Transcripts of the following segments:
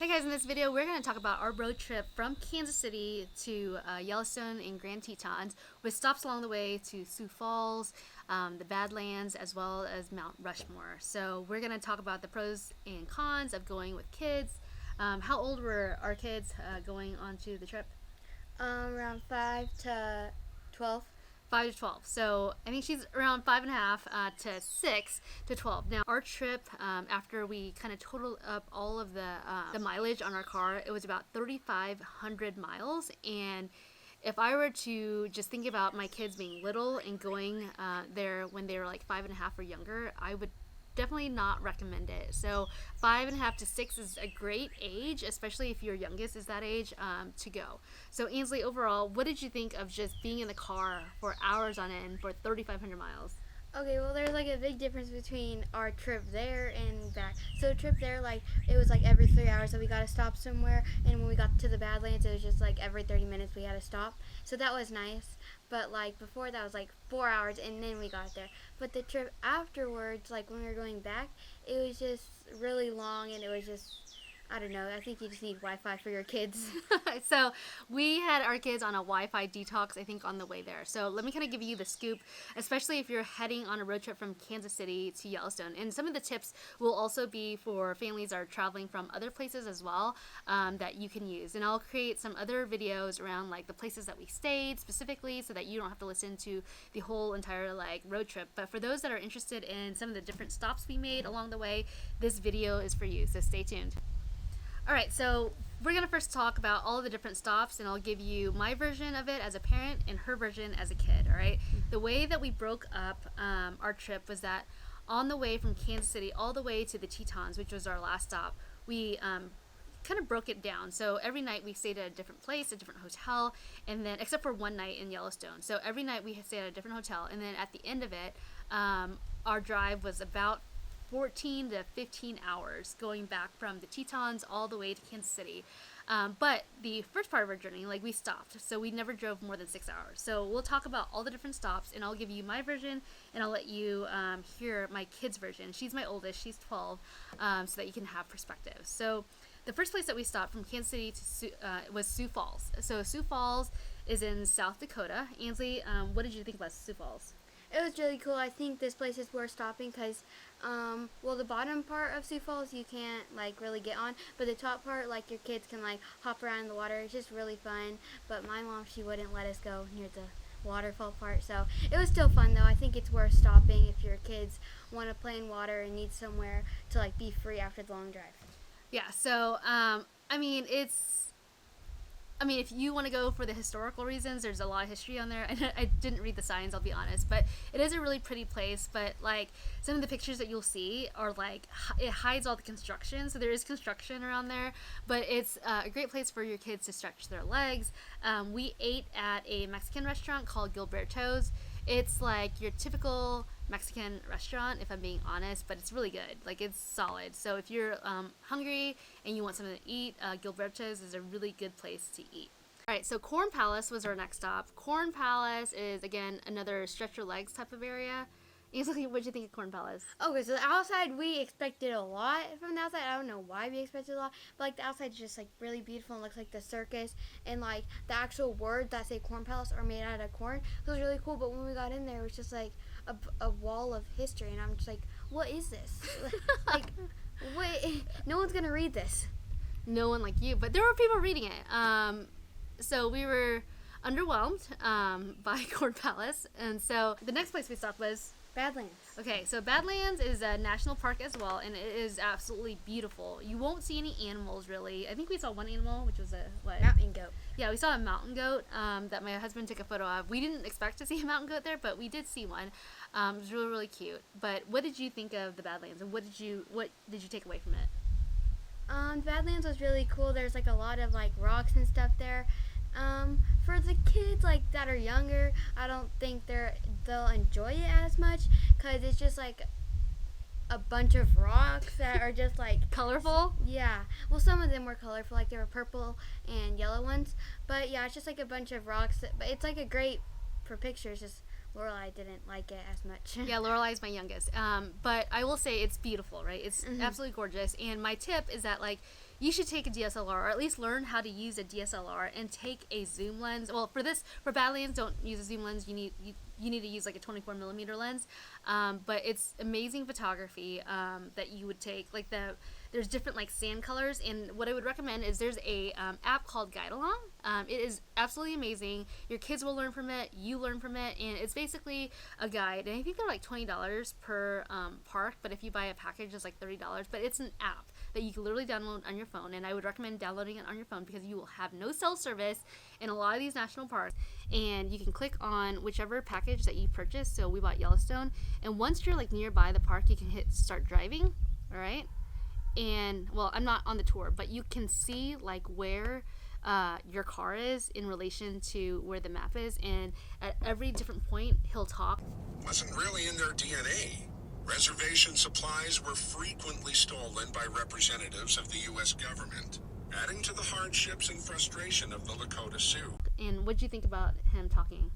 Hey guys, in this video we're going to talk about our road trip from Kansas City to Yellowstone and Grand Tetons with stops along the way to Sioux Falls, the Badlands, as well as Mount Rushmore. So we're going to talk about the pros and cons of going with kids. How old were our kids going onto the trip? Around 5 to 12. 5 to 12. So I think she's around 5.5 to 6 to 12. Now our trip, after we kind of totaled up all of the mileage on our car, it was about 3,500 miles. And if I were to just think about my kids being little and going there when they were like 5.5 or younger, I would definitely not recommend it. So 5.5 to 6 is a great age, especially if your youngest is that age, to go. So Ainsley, overall, what did you think of just being in the car for hours on end for 3,500 miles? Okay, well, there's like a big difference between our trip there and back. So, trip there, like, it was like every 3 hours that we got to stop somewhere. And when we got to the Badlands, it was just like every 30 minutes we had to stop. So, that was nice. But, like, before that was like 4 hours and then we got there. But the trip afterwards, like, when we were going back, it was just really long and it was just, I don't know. I think you just need Wi-Fi for your kids. So we had our kids on a Wi-Fi detox, I think, on the way there. So let me kind of give you the scoop, especially if you're heading on a road trip from Kansas City to Yellowstone. And some of the tips will also be for families that are traveling from other places as well, that you can use. And I'll create some other videos around like the places that we stayed specifically so that you don't have to listen to the whole entire like road trip. But for those that are interested in some of the different stops we made along the way, this video is for you. So stay tuned. All right, so we're going to first talk about all the different stops, and I'll give you my version of it as a parent and her version as a kid, all right? The way that we broke up our trip was that on the way from Kansas City all the way to the Tetons, which was our last stop, we kind of broke it down. So every night we stayed at a different place, a different hotel, and then, except for one night in Yellowstone. So every night we stayed at a different hotel, and then at the end of it, our drive was about 14 to 15 hours going back from the Tetons all the way to Kansas City. But the first part of our journey, like, we stopped. So we never drove more than 6 hours. So we'll talk about all the different stops, and I'll give you my version, and I'll let you hear my kid's version. She's my oldest. She's 12, so that you can have perspective. So the first place that we stopped from Kansas City to was Sioux Falls. So Sioux Falls is in South Dakota. Ainsley, what did you think about Sioux Falls? It was really cool. I think this place is worth stopping because, well, the bottom part of Sioux Falls you can't, like, really get on. But the top part, like, your kids can, like, hop around in the water. It's just really fun. But my mom, she wouldn't let us go near the waterfall part. So it was still fun, though. I think it's worth stopping if your kids want to play in water and need somewhere to, like, be free after the long drive. Yeah, so, if you want to go for the historical reasons, there's a lot of history on there. I didn't read the signs, I'll be honest, but it is a really pretty place. But like some of the pictures that you'll see are like, it hides all the construction. So there is construction around there, but it's a great place for your kids to stretch their legs. We ate at a Mexican restaurant called Gilberto's. It's like your typical Mexican restaurant, if I'm being honest, but it's really good. Like, it's solid. So if you're hungry and you want something to eat, Gilberto's is a really good place to eat. All right, so Corn Palace was our next stop. Corn Palace is, again, another stretch your legs type of area. Ainsley, what did you think of Corn Palace? Okay, so the outside, we expected a lot from the outside. I don't know why we expected a lot, but, like, the outside's just, like, really beautiful and looks like the circus. And, like, the actual words that say Corn Palace are made out of corn. So it was really cool, but when we got in there, it was just, like, a wall of history. And I'm just like, what is this? Like, what? No one's going to read this. No one like you, but there were people reading it. So we were underwhelmed by Corn Palace. And so the next place we stopped was Badlands. Okay, so Badlands is a national park as well, and it is absolutely beautiful. You won't see any animals, really. I think we saw one animal, which was a, what? Mountain goat. Yeah, we saw a mountain goat that my husband took a photo of. We didn't expect to see a mountain goat there, but we did see one. It was really, really cute. But what did you think of the Badlands, and what did you take away from it? Badlands was really cool. There's, like, a lot of, like, rocks and stuff there. For the kids, like, that are younger, I don't think they'll enjoy it as much because it's just, like, a bunch of rocks that are just, like, colorful. Yeah. Well, some of them were colorful, like, they were purple and yellow ones. But, yeah, it's just, like, a bunch of rocks. But it's, like, a great for pictures, just Lorelai didn't like it as much. Yeah, Lorelai's my youngest. But I will say it's beautiful, right? It's absolutely gorgeous. And my tip is that, like, you should take a DSLR, or at least learn how to use a DSLR and take a zoom lens. Well, for Badlands, don't use a zoom lens. You need to use like a 24 millimeter lens. But it's amazing photography that you would take. Like there's different like sand colors, and what I would recommend is there's a app called Guide Along. It is absolutely amazing. Your kids will learn from it. You learn from it, and it's basically a guide. And I think they're like $20 per park, but if you buy a package, it's like $30. But it's an app that you can literally download on your phone, and I would recommend downloading it on your phone because you will have no cell service in a lot of these national parks, and you can click on whichever package that you purchase. So we bought Yellowstone, and once you're like nearby the park, you can hit start driving. All right, and well, I'm not on the tour, but you can see like where your car is in relation to where the map is, and at every different point he'll talk. Wasn't really in their DNA. Reservation supplies were frequently stolen by representatives of the U.S. government, adding to the hardships and frustration of the Lakota Sioux. And what'd you think about him talking?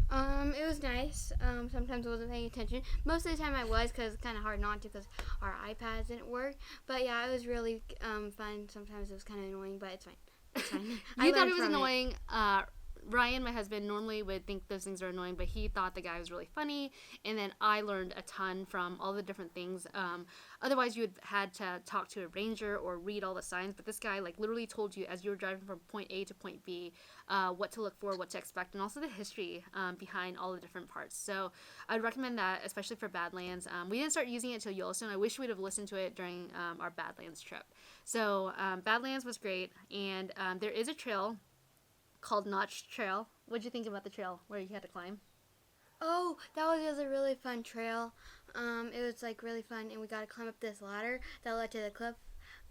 It was nice. Sometimes I wasn't paying attention. Most of the time I was, because it's kind of hard not to because our iPads didn't work. But yeah, it was really fun. Sometimes it was kind of annoying, but it's fine. It's fine. You thought it was annoying. Ryan, my husband, normally would think those things are annoying, but he thought the guy was really funny, and then I learned a ton from all the different things. Otherwise, you would had to talk to a ranger or read all the signs, but this guy like literally told you as you were driving from point A to point B what to look for, what to expect, and also the history behind all the different parts. So I'd recommend that, especially for Badlands. We didn't start using it until Yellowstone. I wish we'd have listened to it during our Badlands trip. So Badlands was great, and there is a trail called Notch Trail. What'd you think about the trail where you had to climb? Oh, that was a really fun trail. It was like really fun, and we got to climb up this ladder that led to the cliff.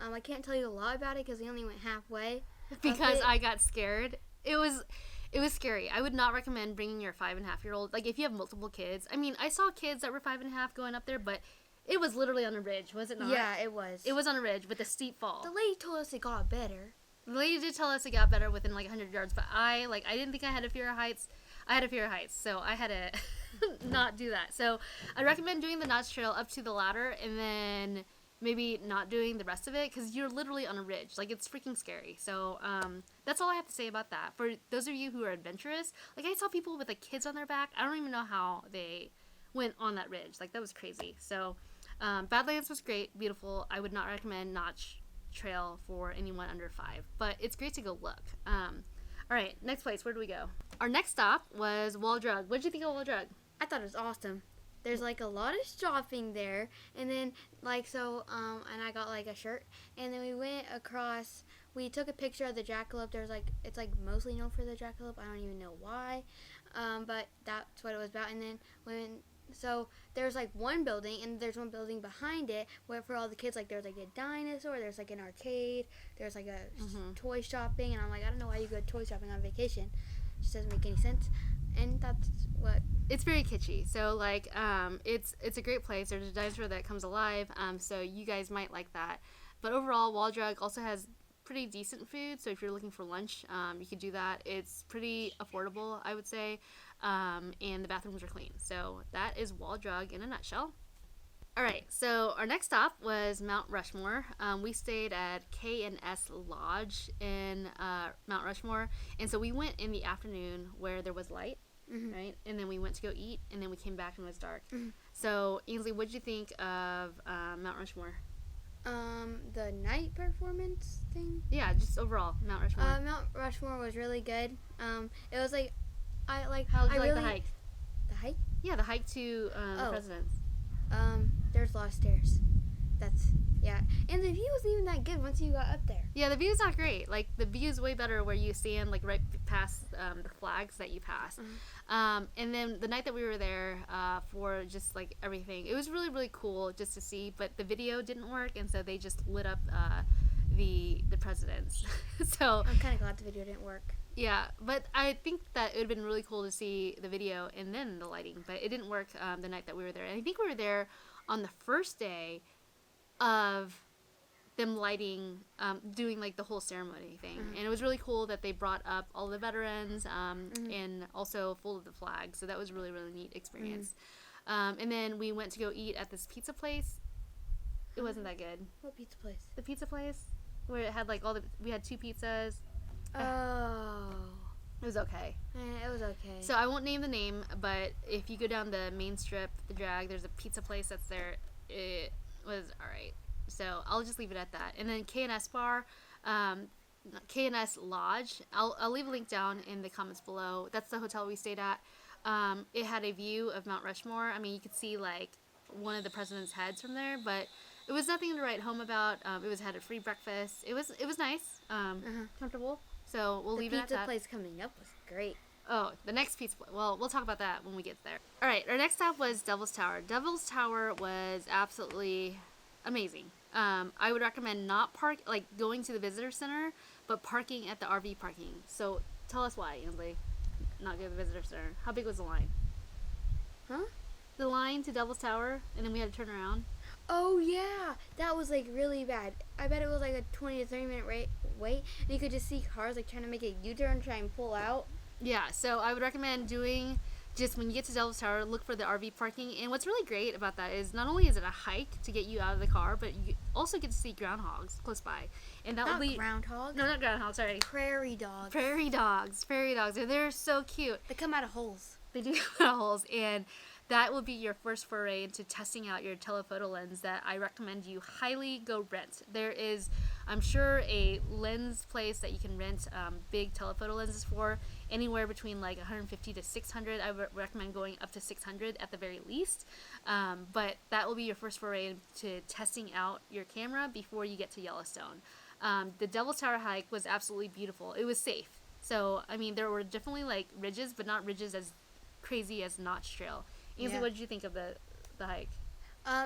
I can't tell you a lot about it because we only went halfway. Because I got scared. It was scary. I would not recommend bringing your 5.5-year-old. Like if you have multiple kids. I mean, I saw kids that were 5.5 going up there, but it was literally on a ridge, was it not? Yeah, it was. It was on a ridge with a steep fall. The lady told us it got better. The lady did tell us it got better within like 100 yards, but I didn't think I had a fear of heights. I had a fear of heights, so I had to not do that. So I recommend doing the Notch Trail up to the ladder, and then maybe not doing the rest of it because you're literally on a ridge. Like it's freaking scary. So that's all I have to say about that. For those of you who are adventurous, like I saw people with like kids on their back. I don't even know how they went on that ridge. Like that was crazy. So Badlands was great, beautiful. I would not recommend Notch Trail for anyone under 5, but it's great to go look. All right, next place, where do we go? Our next stop was Wall Drug. What did you think of Wall Drug? I thought it was awesome. There's like a lot of shopping there, and then like so and I got like a shirt, and then we went across. We took a picture of the jackalope. There's like it's like mostly known for the jackalope. I don't even know why, but that's what it was about. And then so there's like one building, and there's one building behind it where for all the kids, like there's like a dinosaur, there's like an arcade, there's like a toy shopping, and I'm like, I don't know why you go toy shopping on vacation. It just doesn't make any sense. And that's what it's very kitschy. So like it's a great place. There's a dinosaur that comes alive, so you guys might like that. But overall, Wall Drug also has pretty decent food, so if you're looking for lunch, you could do that. It's pretty affordable, I would say, and the bathrooms are clean. So that is Wall Drug in a nutshell. All right, so our next stop was Mount Rushmore. We stayed at K&S Lodge in Mount Rushmore, and so we went in the afternoon where there was light, right? And then we went to go eat, and then we came back and it was dark. So, Ainsley, what did you think of Mount Rushmore? The night performance thing? Yeah, just overall, Mount Rushmore. Mount Rushmore was really good. It was like, How did you like the hike? The hike? Yeah, the hike to the President's. There's a lot of stairs. Yeah. And the view wasn't even that good once you got up there. Yeah, the view's not great. Like, the view's way better where you stand, like, right past the flags that you pass. And then the night that we were there for just, like, everything, it was really, really cool just to see. But the video didn't work, and so they just lit up the President's. So I'm kind of glad the video didn't work. Yeah, but I think that it would have been really cool to see the video and then the lighting. But it didn't work the night that we were there. And I think we were there on the first day of them lighting, doing like the whole ceremony thing. And it was really cool that they brought up all the veterans and also folded the flag. So that was really, really neat experience. And then we went to go eat at this pizza place. It wasn't that good. What pizza place? The pizza place. where it had like we had 2 pizzas. Oh. It was okay. It was okay. So I won't name the name, but if you go down the main strip, the drag, there's a pizza place that's there. It was alright. So I'll just leave it at that. And then K&S Bar, K&S Lodge. I'll leave a link down in the comments below. That's the hotel we stayed at. It had a view of Mount Rushmore. I mean, you could see like one of the president's heads from there, but it was nothing to write home about. It had a free breakfast. It was nice, comfortable. So we'll leave it at that. The pizza place coming up was great. Oh, the next pizza place. Well, we'll talk about that when we get there. All right, our next stop was Devil's Tower. Devil's Tower was absolutely amazing. I would recommend not going to the visitor center, but parking at the RV parking. So tell us why, Ainsley. Not go to the visitor center. How big was the line? Huh? The line to Devil's Tower, and then we had to turn around. Oh yeah, that was like really bad. I bet it was like a 20 to 30 minute wait, and you could just see cars like trying to make a U-turn, try and pull out. Yeah, so I would recommend doing just when you get to Devil's Tower, look for the RV parking. And what's really great about that is not only is it a hike to get you out of the car, but you also get to see groundhogs close by. And that Not will be groundhog. No, not groundhogs. Sorry, Prairie dogs. Prairie dogs. And they're so cute. They come out of holes. They do come out of holes, and that will be your first foray into testing out your telephoto lens that I recommend you highly go rent. There is, I'm sure, a lens place that you can rent big telephoto lenses for, anywhere between like 150 to 600. I would recommend going up to 600 at the very least. But that will be your first foray into testing out your camera before you get to Yellowstone. The Devil's Tower hike was absolutely beautiful. It was safe. So, I mean, there were definitely like ridges, but not ridges as crazy as Notch Trail. Ainsley, what did you think of the hike?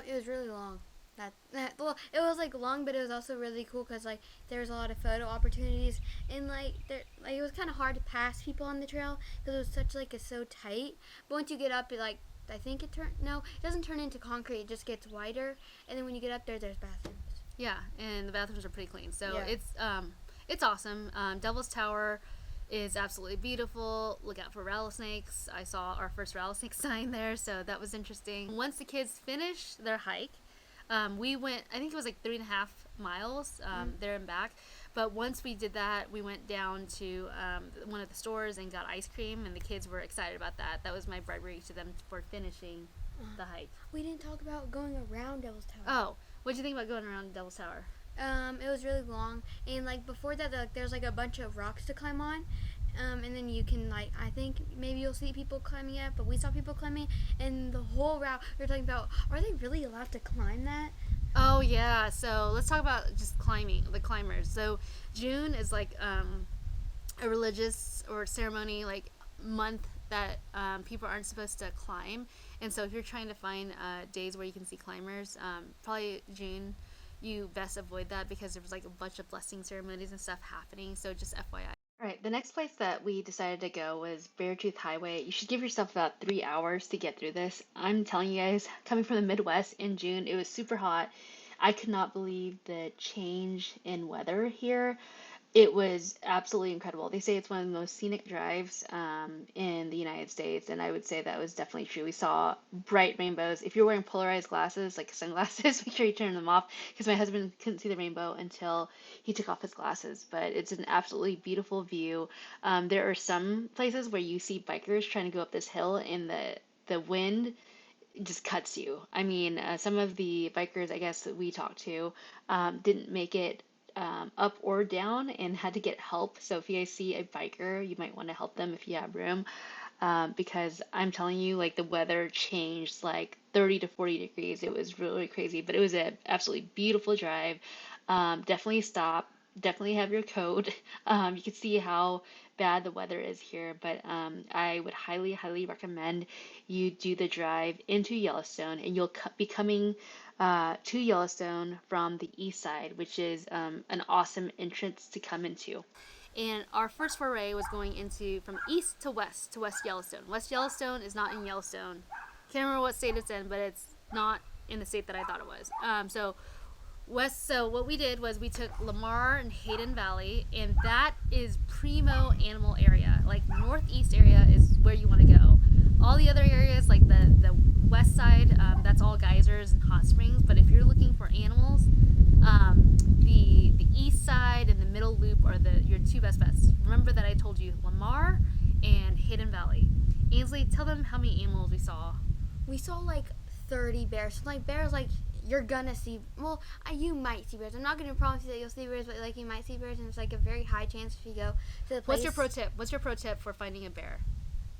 It was really long. Well, it was like long, but it was also really cool because like there was a lot of photo opportunities, and like it was kind of hard to pass people on the trail because it was such like it's so tight. But once you get up, it I think it doesn't turn into concrete. It just gets wider, and then when you get up there's bathrooms. Yeah, and the bathrooms are pretty clean. So yeah. it's awesome. Devil's Tower is absolutely beautiful. Look out for rattlesnakes. I saw our first rattlesnake sign there, so that was interesting. Once the kids finished their hike, we went, I think it was like 3.5 miles there and back. But once we did that, we went down to one of the stores and got ice cream, and the kids were excited about that. That was my bribery to them for finishing the hike. We didn't talk about going around Devil's Tower. Oh, what did you think about going around Devil's Tower? It was really long, and like before that, there's like a bunch of rocks to climb on, and then you can I think maybe you'll see people climbing it, but we saw people climbing, and the whole route we were talking about, are they really allowed to climb that? Oh yeah, so let's talk about just climbing, the climbers. So June is like a religious or ceremony month that people aren't supposed to climb, and so if you're trying to find days where you can see climbers, probably June. You best avoid that because there was a bunch of blessing ceremonies and stuff happening. So just FYI. All right, the next place that we decided to go was Beartooth Highway. You should give yourself about 3 hours to get through this. I'm telling you guys, coming from the Midwest in June, it was super hot. I could not believe the change in weather here. It was absolutely incredible. They say it's one of the most scenic drives in the United States, and I would say that was definitely true. We saw bright rainbows. If you're wearing polarized glasses, like sunglasses, make sure you turn them off, because my husband couldn't see the rainbow until he took off his glasses. But it's an absolutely beautiful view. There are some places where you see bikers trying to go up this hill, and the wind just cuts you. I mean, some of the bikers, I guess, that we talked to didn't make it up or down and had to get help. So if you guys see a biker, you might want to help them if you have room, because I'm telling you, the weather changed 30 to 40 degrees. It was really crazy, but it was an absolutely beautiful drive. Definitely stop. Definitely have your coat. You can see how bad the weather is here, but I would highly, highly recommend you do the drive into Yellowstone, and you'll be coming to Yellowstone from the east side, which is an awesome entrance to come into. And our first foray was going into from east to West Yellowstone. West Yellowstone is not in Yellowstone. Can't remember what state it's in, but it's not in the state that I thought it was. So what we did was we took Lamar and Hayden Valley, and that is primo animal area. Northeast area is where you want to go. All the other areas, the west side, that's all geysers and hot springs. But if you're looking for animals, The east side and the middle loop are your two best bets. Remember that I told you Lamar and Hayden Valley. Ainsley, tell them how many animals we saw. We saw like 30 bears. So, like bears, like you're gonna see. Well, you might see bears. I'm not gonna promise you that you'll see bears, but like you might see bears, and it's like a very high chance if you go to the place. What's your pro tip? What's your pro tip for finding a bear?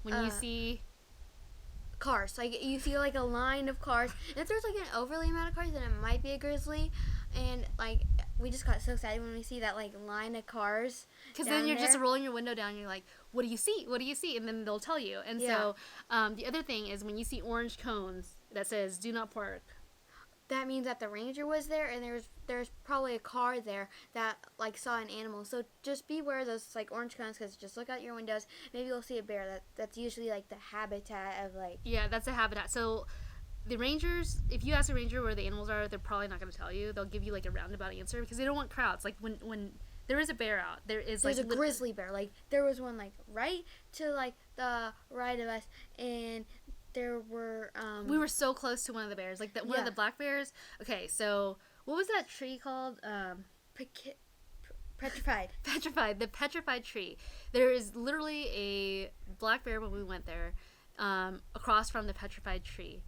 When you see cars, like you see like a line of cars. And if there's like an overly amount of cars, then it might be a grizzly. And like we just got so excited when we see that like line of cars. Because then you're just rolling your window down. And you're like, "What do you see? What do you see?" And then they'll tell you. And so the other thing is when you see orange cones that says "Do not park." That means that the ranger was there, and there's probably a car there that like saw an animal. So just beware of those like orange cones, because just look out your windows. Maybe you'll see a bear. That's usually like the habitat of like. Yeah, that's a habitat. So the rangers, if you ask a ranger where the animals are, they're probably not going to tell you. They'll give you like a roundabout answer because they don't want crowds. Like when there is a bear out, there's a grizzly bear. Like there was one like right to like the right of us, and there were we were so close to one of the bears, like one of the black bears. Okay, so what was that tree called? Petrified. The petrified tree. There is literally a black bear when we went there, across from the petrified tree,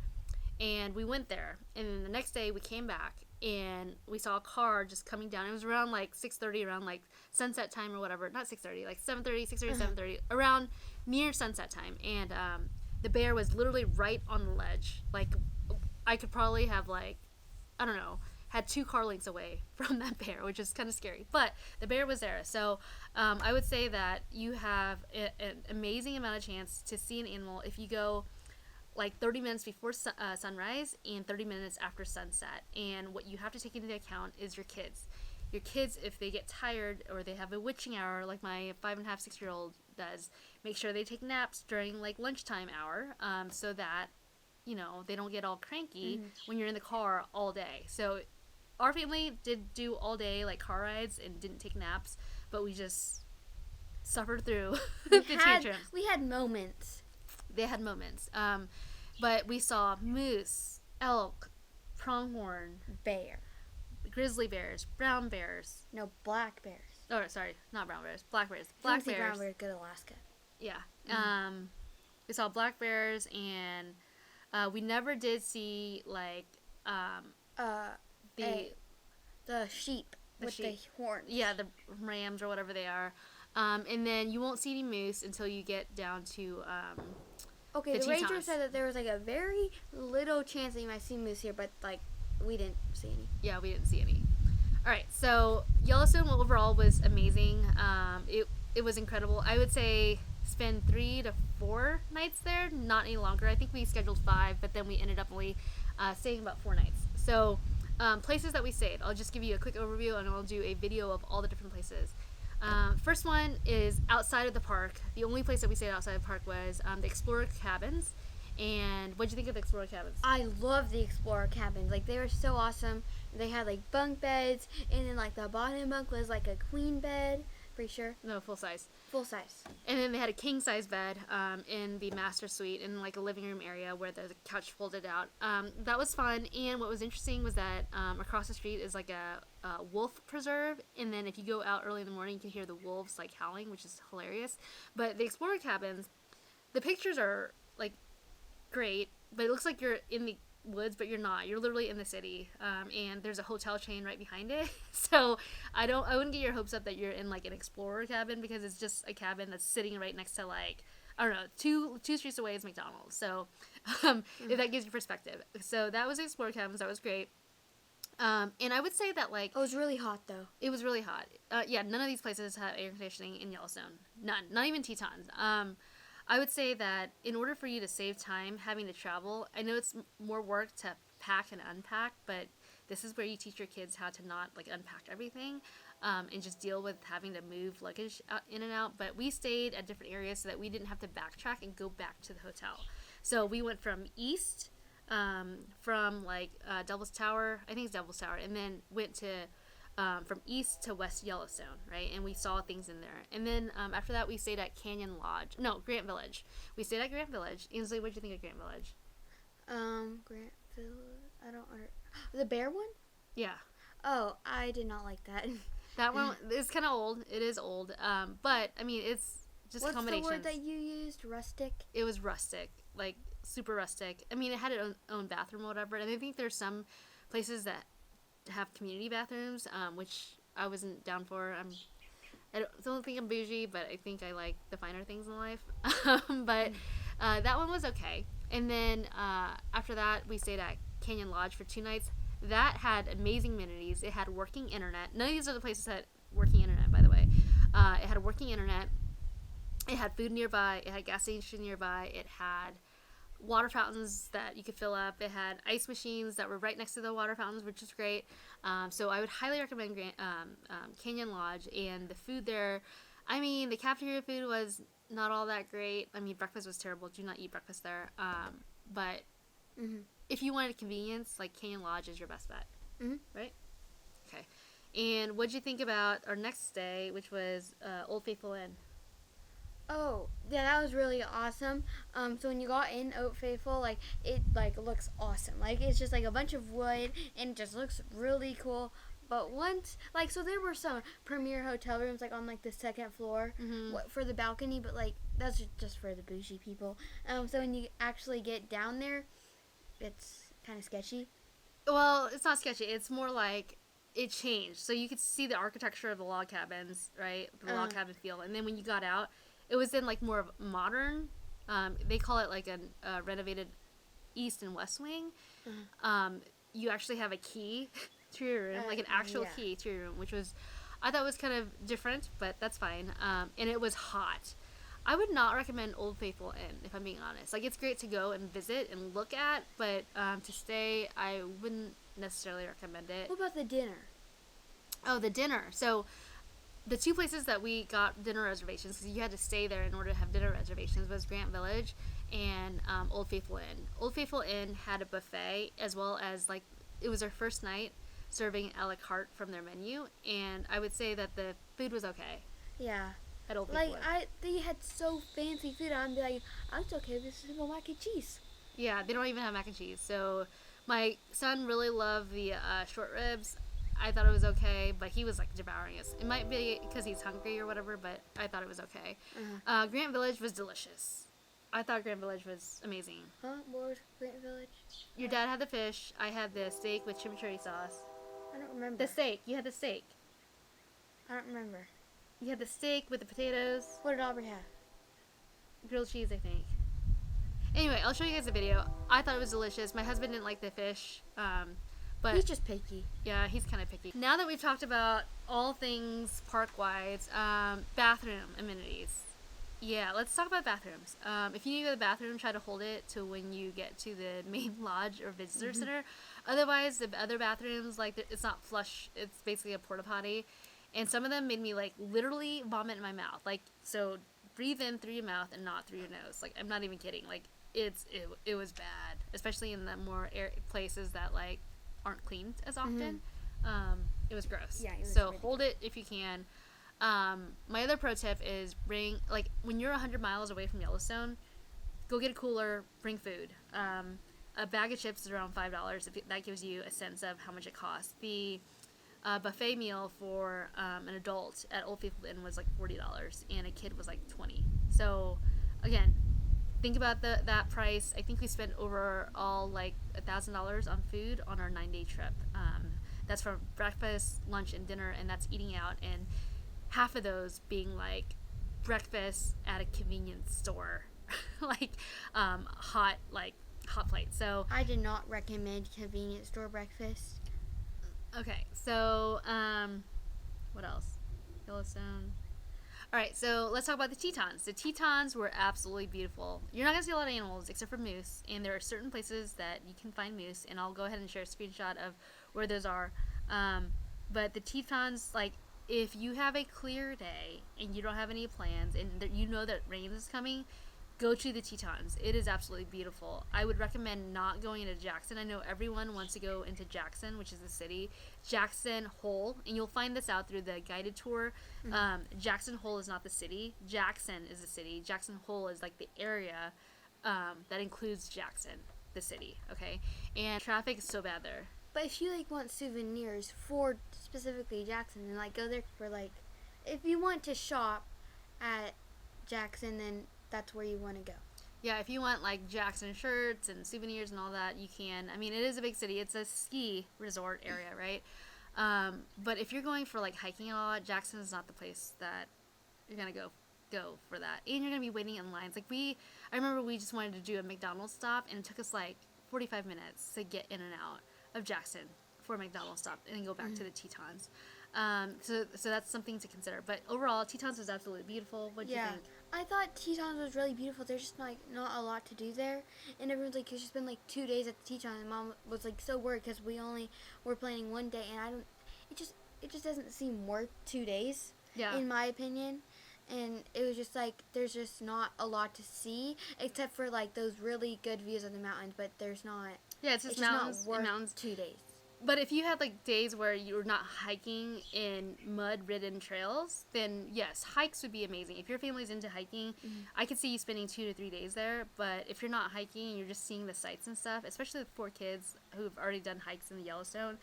and we went there. And then the next day we came back and we saw a car just coming down. It was around like 6:30, around like sunset time or whatever. Not 6:30, like 7:30, 6:30, 7:30, around near sunset time. And the bear was literally right on the ledge. Like, I could probably have, like, I don't know, had 2 car lengths away from that bear, which is kind of scary. But the bear was there. So I would say that you have an amazing amount of chance to see an animal if you go, like, 30 minutes before sunrise and 30 minutes after sunset. And what you have to take into account is your kids. Your kids, if they get tired or they have a witching hour, like my 5.5, 6-year-old does, make sure they take naps during like lunchtime hour, so that they don't get all cranky when you're in the car all day. So our family did do all day like car rides and didn't take naps, but we just suffered through the tantrums. We had moments. They had moments, but we saw moose, elk, pronghorn, bear, grizzly bears, brown bears. No, black bears. Oh, sorry, not brown bears. Black bears. Black bears. Brown bears, go to Alaska. Yeah. We saw black bears, and we never did see like the sheep with the horns. Yeah, the rams or whatever they are. And then you won't see any moose until you get down to okay, the Tetons. ranger said that there was like a very little chance that you might see moose here, but like we didn't see any. Yeah, we didn't see any. All right, so Yellowstone overall was amazing. It was incredible. I would say spend 3 to 4 nights there, not any longer. I think we scheduled 5, but then we ended up only staying about 4 nights. So places that we stayed, I'll just give you a quick overview and I'll do a video of all the different places. First one is outside of the park. The only place that we stayed outside of the park was the Explorer Cabins. And what'd you think of the Explorer Cabins? I love the Explorer Cabins. Like, they were so awesome. They had like bunk beds, and then like the bottom bunk was like a queen bed. Pretty sure. No, full size. Full size. And then they had a king size bed in the master suite in like a living room area where the couch folded out. That was fun. And what was interesting was that across the street is like a wolf preserve. And then if you go out early in the morning, you can hear the wolves like howling, which is hilarious. But the Explorer Cabins, the pictures are like great, but it looks like you're in the woods, but you're not. You're literally in the city, and there's a hotel chain right behind it. So I wouldn't get your hopes up that you're in like an Explorer cabin, because it's just a cabin that's sitting right next to like, I don't know, two streets away is McDonald's. So if that gives you perspective. So that was the Explorer Cabins. That was great. And I would say that like, it was really hot though. It was really hot. Yeah, none of these places have air conditioning in Yellowstone. None. Not even Tetons. I would say that in order for you to save time having to travel, I know it's more work to pack and unpack, but this is where you teach your kids how to not like unpack everything, and just deal with having to move luggage in and out. But we stayed at different areas so that we didn't have to backtrack and go back to the hotel. So we went from east, from like Devil's Tower, I think it's Devil's Tower, and then went to from east to west Yellowstone, right? And we saw things in there. And then after that, we stayed at Grant Village. We stayed at Grant Village. Ainsley, what did you think of Grant Village? Grant Village. I don't. The bear one? Yeah. Oh, I did not like that. That one is kind of old. It is old. But I mean, it's just What's the combinations. word that you used? Rustic? It was rustic, like super rustic. I mean, it had its own bathroom or whatever. And I think there's some places that have community bathrooms, which I wasn't down for. I don't think I'm bougie, but I think I like the finer things in life. But that one was okay. And then after that, we stayed at Canyon Lodge for 2 nights. That had amazing amenities. It had working internet. None of these other places had working internet, by the way. It had a working internet. It had food nearby. It had gas station nearby. It had water fountains that you could fill up. It had ice machines that were right next to the water fountains, which is great. So I would highly recommend Canyon Lodge. And the food there, I mean, the cafeteria food was not all that great. I mean, breakfast was terrible. Do not eat breakfast there. But if you wanted convenience, like Canyon Lodge is your best bet. Right? Okay. And what'd you think about our next day, which was Old Faithful Inn? Oh, yeah, that was really awesome. So when you got in Old Faithful, like, it, like, looks awesome. Like, it's just, like, a bunch of wood, and it just looks really cool. But once, like, so there were some premier hotel rooms, like, on, like, the 2nd floor for the balcony, but, like, that's just for the bougie people. So when you actually get down there, it's kind of sketchy. Well, it's not sketchy. It's more like it changed. So you could see the architecture of the log cabins, right? The log cabin feel. And then when you got out, it was in, like, more of modern. They call it, like, a renovated east and west wing. You actually have a key to your room, like an actual key to your room, which was, I thought was kind of different, but that's fine. And it was hot. I would not recommend Old Faithful Inn, if I'm being honest. Like, it's great to go and visit and look at, but to stay, I wouldn't necessarily recommend it. What about the dinner? Oh, the dinner. So the 2 places that we got dinner reservations, because you had to stay there in order to have dinner reservations, was Grant Village and Old Faithful Inn. Old Faithful Inn had a buffet, as well as, like, it was our first night serving a la carte from their menu, and I would say that the food was okay. Yeah. At Old Faithful Inn. They had so fancy food, I'd be like, it's okay, this is simple mac and cheese. Yeah, they don't even have mac and cheese. So my son really loved the short ribs. I thought it was okay, but he was, like, devouring it. It might be because he's hungry or whatever, but I thought it was okay. Grant Village was delicious. I thought Grant Village was amazing. Huh? What was Grant Village? Your dad had the fish. I had the steak with chimichurri sauce. I don't remember. The steak. You had the steak. I don't remember. You had the steak with the potatoes. What did Aubrey have? Grilled cheese, I think. Anyway, I'll show you guys a video. I thought it was delicious. My husband didn't like the fish. But He's just picky. yeah, he's kind of picky. Now that we've talked about all things park-wise, bathroom amenities. Yeah, let's talk about bathrooms. If you need to go to the bathroom, try to hold it to when you get to the main lodge or visitor center. Otherwise, the other bathrooms, like, it's not flush. It's basically a porta potty. And some of them made me, like, literally vomit in my mouth. Like, so breathe in through your mouth and not through your nose. Like, I'm not even kidding. Like, it was bad, especially in the more places that, like, aren't cleaned as often. It was gross. Yeah, it was so really hold it if you can. My other pro tip is like, when you're 100 miles away from Yellowstone, go get a cooler, bring food. A bag of chips is around $5. That gives you a sense of how much it costs. The buffet meal for an adult at Old Faithful Inn was like $40, and a kid was like $20. So, again, think about that price. I think we spent overall like $1,000 on food on our 9-day trip. That's for breakfast, lunch, and dinner, and that's eating out, and half of those being like breakfast at a convenience store, like hot plate. So I did not recommend convenience store breakfast. okay, so what else? Yellowstone. All right, so let's talk about the Tetons. The Tetons were absolutely beautiful. You're not going to see a lot of animals except for moose, and there are certain places that you can find moose, and I'll go ahead and share a screenshot of where those are. But the Tetons, like, if you have a clear day and you don't have any plans and you know that rain is coming, go to the Tetons. It is absolutely beautiful. I would recommend not going into Jackson. I know everyone wants to go into Jackson, which is the city. Jackson Hole, and you'll find this out through the guided tour. Jackson Hole is not the city. Jackson is the city. Jackson Hole is like the area that includes Jackson, the city, okay? And traffic is so bad there. But if you like want souvenirs for specifically Jackson, then like go there for like, if you want to shop at Jackson, then that's where you want to go. Yeah, if you want like Jackson shirts and souvenirs and all that, you can. I mean, it is a big city. It's a ski resort area, right? But if you're going for like hiking a lot, Jackson is not the place that you're gonna go for that. And you're gonna be waiting in lines. Like I remember we just wanted to do a McDonald's stop, and it took us like 45 minutes to get in and out of Jackson for a McDonald's stop, and then go back to the Tetons. So that's something to consider. But overall, Tetons was absolutely beautiful. What do you think? I thought Tetons was really beautiful. There's just like not a lot to do there, and everyone's like, it's just been like 2 days at the Teton, and Mom was like so worried because we only were planning 1 day, and it just doesn't seem worth 2 days, in my opinion. And it was just like there's just not a lot to see except for like those really good views of the mountains, but there's not. Yeah, it's just mountains. Not worth mountains. 2 days. But if you had like days where you're not hiking in mud-ridden trails, then yes, hikes would be amazing. If your family's into hiking, I could see you spending 2 to 3 days there. But if you're not hiking and you're just seeing the sights and stuff, especially with 4 kids who've already done hikes in the Yellowstone,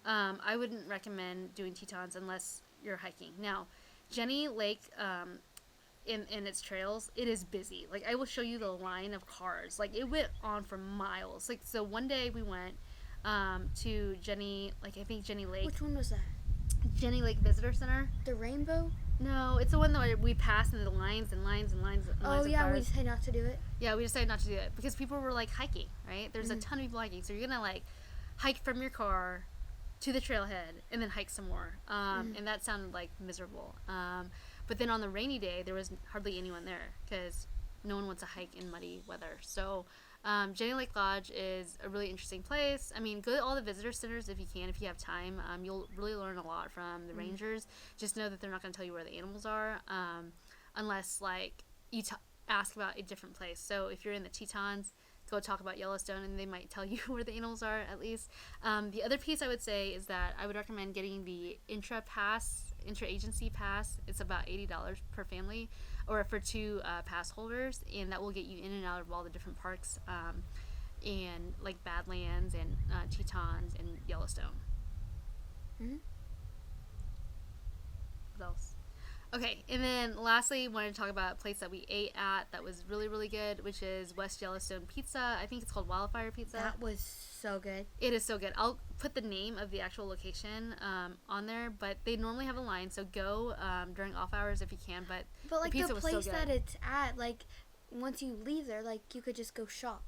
I wouldn't recommend doing Tetons unless you're hiking. Now, Jenny Lake, in its trails, it is busy. Like, I will show you the line of cars. Like, it went on for miles. Like, so one day we went to Jenny Lake. Which one was that? Jenny Lake Visitor Center. The Rainbow? No, it's the one that we passed in the lines and lines and lines. And lines Oh, yeah, of we cars. decided not to do it. Yeah, we decided not to do it because people were like hiking, right? There's a ton of people hiking, so you're gonna like hike from your car to the trailhead and then hike some more, and that sounded like miserable. But then on the rainy day, there was hardly anyone there because no one wants to hike in muddy weather. So Jenny Lake Lodge is a really interesting place. I mean, go to all the visitor centers if you can, if you have time. You'll really learn a lot from the rangers. Just know that they're not going to tell you where the animals are unless like you ask about a different place. So if you're in the Tetons, go talk about Yellowstone and they might tell you where the animals are at least. The other piece I would say is that I would recommend getting the intra-agency pass. It's about $80 per family or for 2 pass holders, and that will get you in and out of all the different parks and like Badlands and Tetons and Yellowstone. What else? Okay, and then lastly, wanted to talk about a place that we ate at that was really, really good, which is West Yellowstone Pizza. I think it's called Wildfire Pizza. That was so good. It is so good. I'll put the name of the actual location on there, but they normally have a line, so go during off hours if you can. But like the pizza the place was so good. that it's at, like once you leave there, like you could just go shop.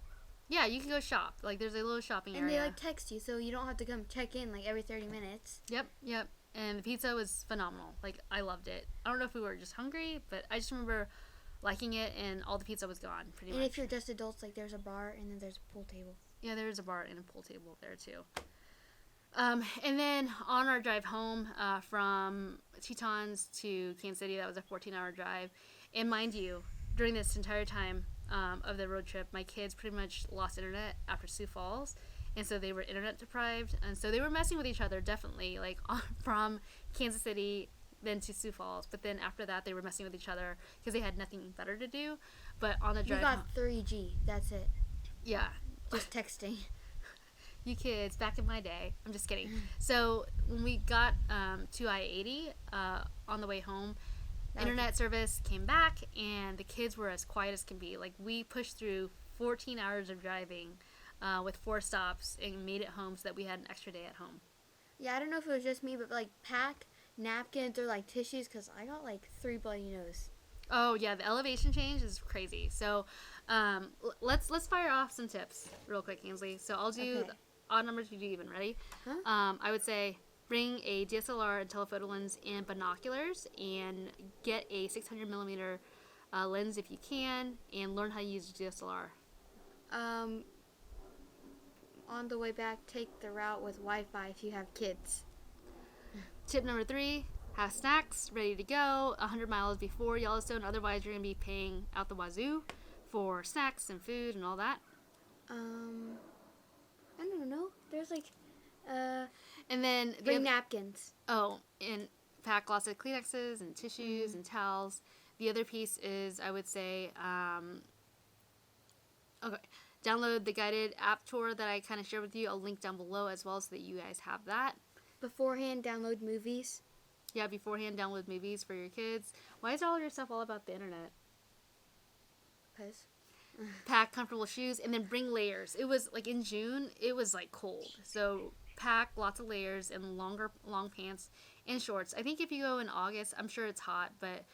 Yeah, you can go shop. Like there's a little shopping And area. they like text you, so you don't have to come check in like every 30 minutes. Yep. And the pizza was phenomenal. Like, I loved it. I don't know if we were just hungry, but I just remember liking it, and all the pizza was gone, pretty much. And if you're just adults, like, there's a bar, and then there's a pool table. Yeah, there's a bar and a pool table there, too. And then on our drive home from Tetons to Kansas City, that was a 14-hour drive. And mind you, during this entire time of the road trip, my kids pretty much lost internet after Sioux Falls. And so they were internet deprived, and so they were messing with each other, definitely, like from Kansas City then to Sioux Falls. But then after that, they were messing with each other because they had nothing better to do. But on the drive we got 3G. That's it. Yeah. Just texting. You kids, back in my day. I'm just kidding. So when we got to I-80 on the way home, internet service came back, and the kids were as quiet as can be. Like, we pushed through 14 hours of driving with 4 stops and made it home so that we had an extra day at home. Yeah, I don't know if it was just me, but like pack napkins or like tissues because I got like 3 bloody nose. Oh yeah, the elevation change is crazy. So let's fire off some tips real quick, Ainsley. So I'll do odd numbers, you do even. Ready? Huh? I would say bring a DSLR and telephoto lens and binoculars, and get a 600 millimeter lens if you can, and learn how to use a DSLR. On the way back, take the route with Wi-Fi if you have kids. Tip number 3, have snacks ready to go 100 miles before Yellowstone. Otherwise, you're going to be paying out the wazoo for snacks and food and all that. I don't know. There's like, and then bring napkins. Oh, and pack lots of Kleenexes and tissues and towels. The other piece is, I would say, okay, download the guided app tour that I kind of shared with you. I'll link down below as well so that you guys have that. Beforehand, download movies. Yeah, beforehand, download movies for your kids. Why is all your stuff all about the internet? Because Pack comfortable shoes and then bring layers. It was like in June, it was like cold. So pack lots of layers and long pants and shorts. I think if you go in August, I'm sure it's hot, but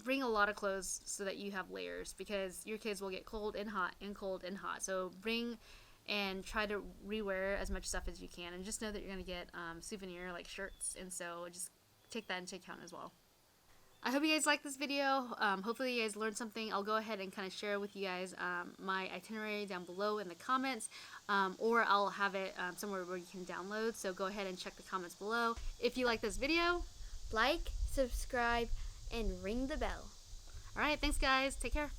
bring a lot of clothes so that you have layers because your kids will get cold and hot and cold and hot. So bring and try to rewear as much stuff as you can, and just know that you're going to get souvenir like shirts, and so just take that into account as well. I hope you guys like this video. Hopefully you guys learned something. I'll go ahead and kind of share with you guys my itinerary down below in the comments, or I'll have it somewhere where you can download, so go ahead and check the comments below. If you like this video, like, subscribe, and ring the bell. Alright, thanks guys. Take care.